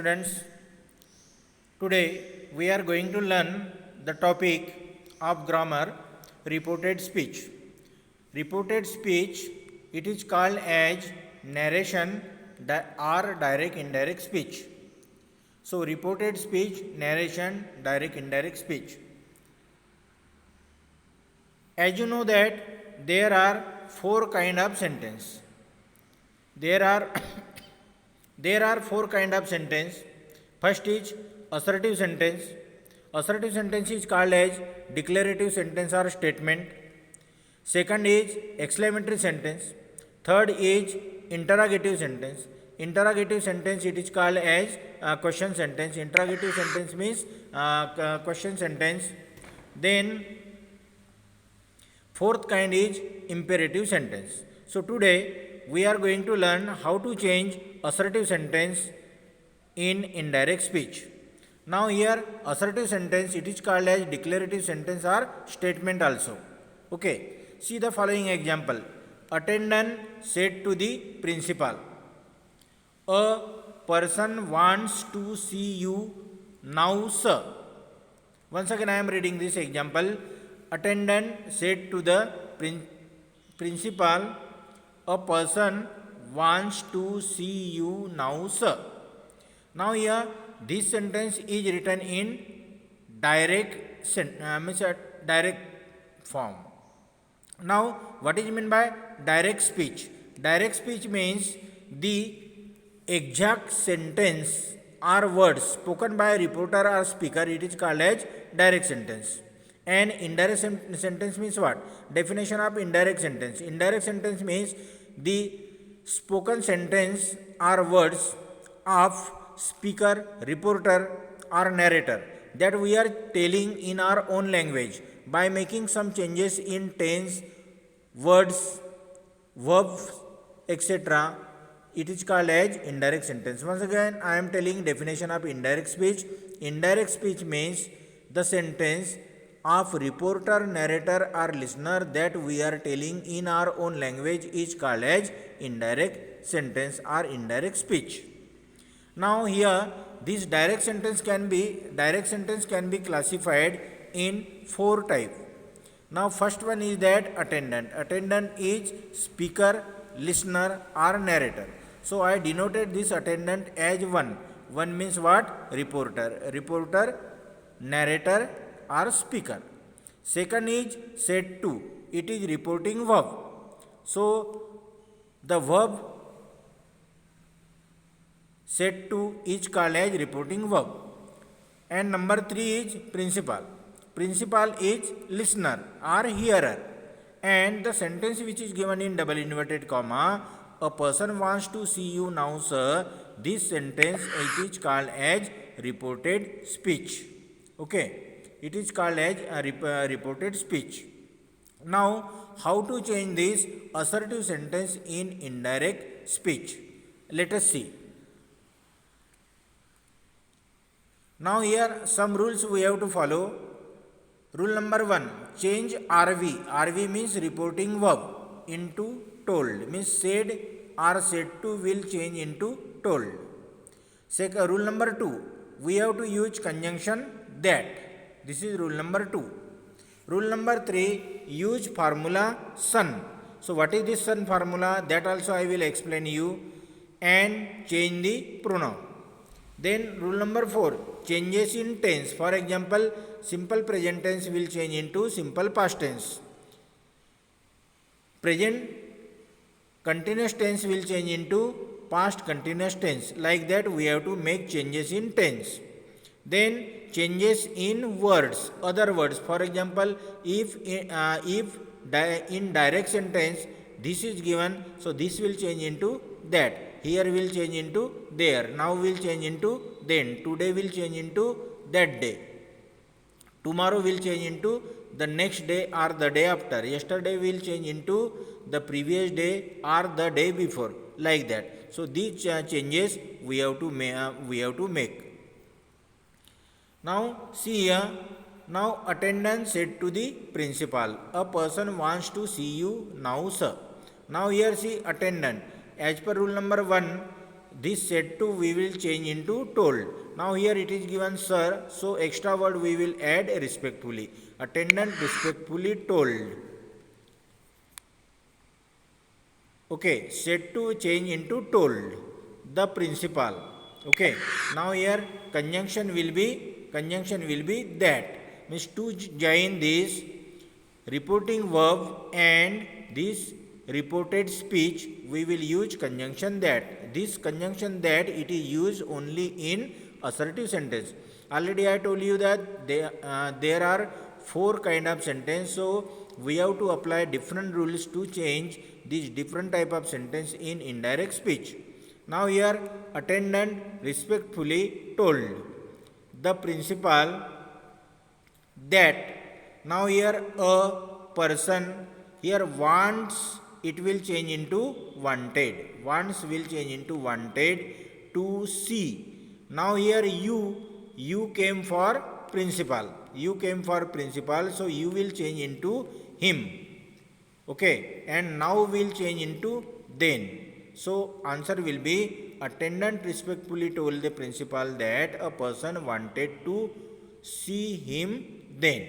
Students, today we are going to learn the topic of grammar reported speech. Reported speech, it is called as narration or direct indirect speech. So reported speech, narration, direct indirect speech. As you know that there are four kind of sentence. There are there are four kind of sentence. First is assertive sentence. Assertive sentence is called as declarative sentence or statement. Second is exclamatory sentence. Third is interrogative sentence. Interrogative sentence it is called as question sentence. Interrogative sentence means question sentence. Then fourth kind is imperative sentence. So today we are going to learn how to change assertive sentence in indirect speech. Now here assertive sentence it is called as declarative sentence or statement also. Okay, see the following example. Attendant said to the principal, a person wants to see you now, sir. Once again I am reading this example. Attendant said to the principal, a person wants to see you now, sir. Now here this sentence is written in direct direct form. Now what is meant by direct speech? Direct speech means the exact sentence or words spoken by a reporter or speaker, it is called as direct sentence. And indirect sentence means what? Definition of indirect sentence. Indirect sentence means the spoken sentence or words of speaker, reporter or narrator that we are telling in our own language by making some changes in tense, words, verbs, etc. It is called as indirect sentence. Once again I am telling definition of indirect speech. Indirect speech means the sentence of reporter, narrator or listener that we are telling in our own language is called as indirect sentence or indirect speech. Now here this direct sentence can be classified in four types. Now first one is that attendant. Attendant is speaker, listener or narrator. So I denoted this attendant as one. One means what? Reporter. Reporter, narrator or speaker. Second is said to. It is reporting verb. So the verb said to is called as reporting verb. And number 3 is principal. Principal is listener or hearer. And the sentence which is given in double inverted comma, a person wants to see you now, sir. This sentence it is called as reported speech. Okay. It is called as a reported speech. Now, how to change this assertive sentence in indirect speech? Let us see. Now here some rules we have to follow. Rule number 1, change RV. RV means reporting verb into told. Means said or said to will change into told. Second, rule number 2, we have to use conjunction that. This is rule number 2. Rule number 3, use formula son. So what is this son formula? That also I will explain you. And change the pronoun. Then rule number 4, changes in tense. For example, simple present tense will change into simple past tense. Present continuous tense will change into past continuous tense. Like that we have to make changes in tense. Then changes in words, other words. For example, if in direct sentence this is given, so this will change into that. Here will change into there. Now will change into then. Today will change into that day. Tomorrow will change into the next day or the day after. Yesterday will change into the previous day or the day before. Like that. So these changes we have to make. Now see here. Now attendant said to the principal, a person wants to see you now, sir. Now here see attendant. As per rule number 1, This said to we will change into told. Now here it is given sir, so extra word we will add respectfully. Attendant respectfully told. Okay, said to change into told. The principal. Okay, now here conjunction will be that. Means to join this reporting verb and this reported speech, we will use conjunction that. This conjunction that it is used only in assertive sentence. Already I told you that there are 4 kind of sentence, so we have to apply different rules to change these different type of sentence in indirect speech. Now here attendant respectfully told the principal that. Now here a person here wants, it will change into wanted. Wants will change into wanted to see. Now here you came for principal. You came for principal, so you will change into him. Okay, and now will change into then. So answer will be attendant respectfully told the principal that a person wanted to see him then.